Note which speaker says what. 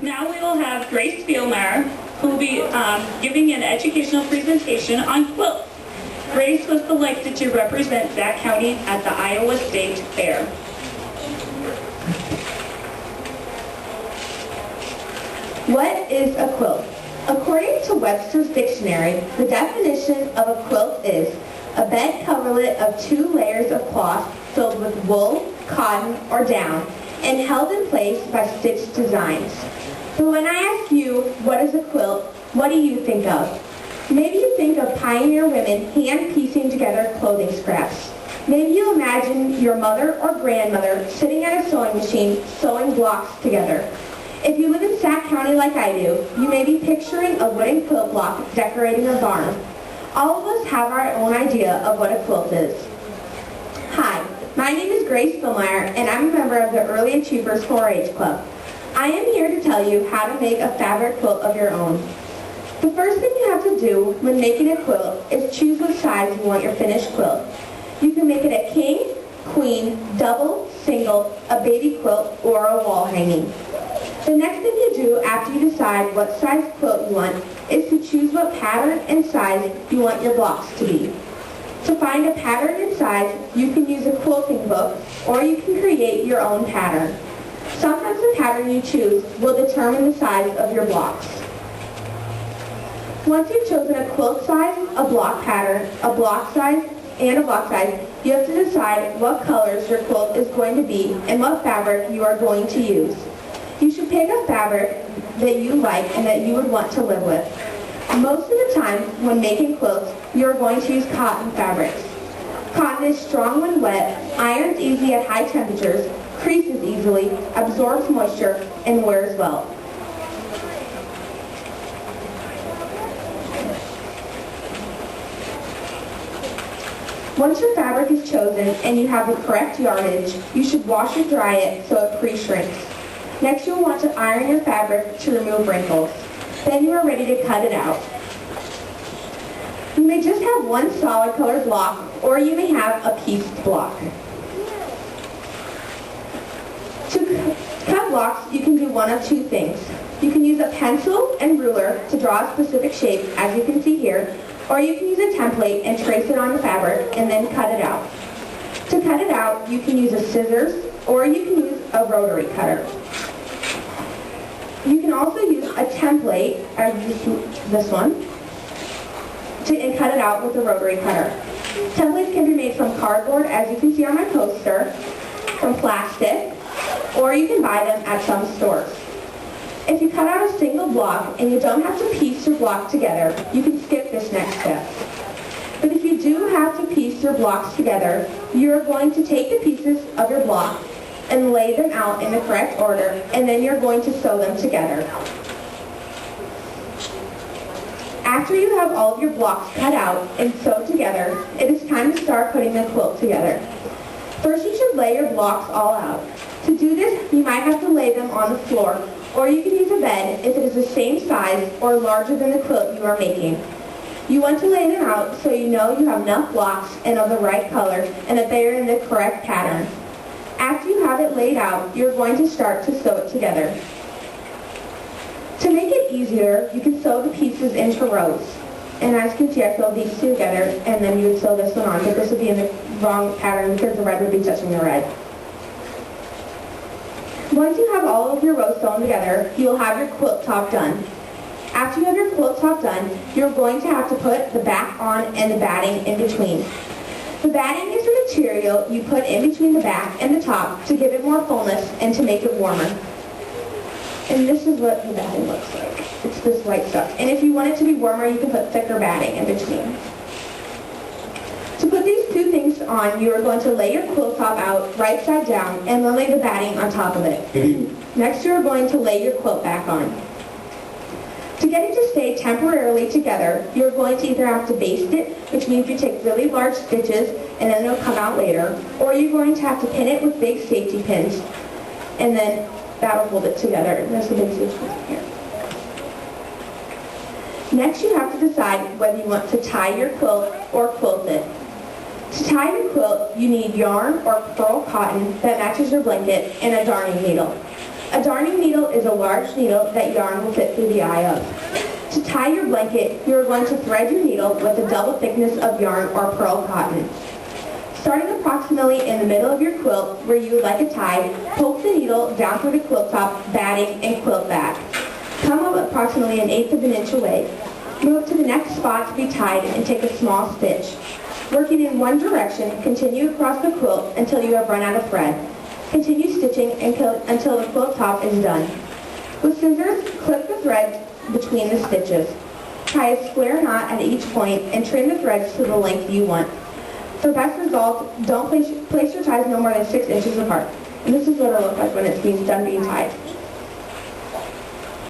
Speaker 1: Now we will have Grace Spielmeyer, who will be giving an educational presentation on quilts. Grace was selected to represent Sac County at the Iowa State Fair.
Speaker 2: What is a quilt? According to Webster's Dictionary, the definition of a quilt is a bed coverlet of 2 layers of cloth filled with wool, cotton, or down, and held in place by stitched designs. So when I ask you, what is a quilt, what do you think of? Maybe you think of pioneer women hand-piecing together clothing scraps. Maybe you imagine your mother or grandmother sitting at a sewing machine sewing blocks together. If you live in Sac County like I do, you may be picturing a wooden quilt block decorating a barn. All of us have our own idea of what a quilt is. Hi, my name is Grace Spielmeyer, and I'm a member of the Early Achievers 4-H Club. I am here to tell you how to make a fabric quilt of your own. The first thing you have to do when making a quilt is choose what size you want your finished quilt. You can make it a king, queen, double, single, a baby quilt, or a wall hanging. The next thing you do after you decide what size quilt you want is to choose what pattern and size you want your blocks to be. To find a pattern and size, you can use a quilting book, or you can create your own pattern. Sometimes the pattern you choose will determine the size of your blocks. Once you've chosen a quilt size, a block pattern, a block size, and a block size, you have to decide what colors your quilt is going to be and what fabric you are going to use. You should pick a fabric that you like and that you would want to live with. Most of the time, when making quilts, you are going to use cotton fabrics. Cotton is strong when wet, irons easy at high temperatures, creases easily, absorbs moisture, and wears well. Once your fabric is chosen and you have the correct yardage, you should wash and dry it so it pre-shrinks. Next, you'll want to iron your fabric to remove wrinkles. Then you are ready to cut it out. You may just have one solid colored block, or you may have a pieced block. To cut blocks, you can do one of 2 things. You can use a pencil and ruler to draw a specific shape, as you can see here, or you can use a template and trace it on the fabric and then cut it out. To cut it out, you can use a scissors, or you can use a rotary cutter. You can also use a template, as this one, and cut it out with a rotary cutter. Templates can be made from cardboard, as you can see on my poster, from plastic, or you can buy them at some stores. If you cut out a single block and you don't have to piece your block together, you can skip this next step. But if you do have to piece your blocks together, you're going to take the pieces of your block and lay them out in the correct order, and then you're going to sew them together. After you have all of your blocks cut out and sewed together, it is time to start putting the quilt together. First, you should lay your blocks all out. To do this, you might have to lay them on the floor, or you can use a bed if it is the same size or larger than the quilt you are making. You want to lay them out so you know you have enough blocks and of the right color and that they are in the correct pattern. After you have it laid out, you're going to start to sew it together. To make it easier, you can sew the pieces into rows. And as you can see, I sewed these 2 together, and then you would sew this one on, but this would be in the wrong pattern because the red would be touching the red. Once you have all of your rows sewn together, you will have your quilt top done. After you have your quilt top done, you're going to have to put the back on and the batting in between. The batting is the material you put in between the back and the top to give it more fullness and to make it warmer. And this is what the batting looks like. It's this white stuff. And if you want it to be warmer, you can put thicker batting in between. To put these 2 things on, you are going to lay your quilt top out right side down and then lay the batting on top of it. Next, you are going to lay your quilt back on. To get it to stay temporarily together, you're going to either have to baste it, which means you take really large stitches and then it'll come out later, or you're going to have to pin it with big safety pins, and then that'll hold it together. There's a big safety pin here. Next, you have to decide whether you want to tie your quilt or quilt it. To tie your quilt, you need yarn or pearl cotton that matches your blanket and a darning needle. A darning needle is a large needle that yarn will fit through the eye of. To tie your blanket, you are going to thread your needle with a double thickness of yarn or pearl cotton. Starting approximately in the middle of your quilt where you would like it tied, poke the needle down through the quilt top, batting, and quilt back. Come up approximately 1/8 of an inch away. Move to the next spot to be tied and take a small stitch. Working in one direction, continue across the quilt until you have run out of thread. Continue stitching until the quilt top is done. With scissors, clip the threads between the stitches. Tie a square knot at each point and trim the threads to the length you want. For best results, don't place your ties no more than 6 inches apart. And this is what it looks like when it's done being tied.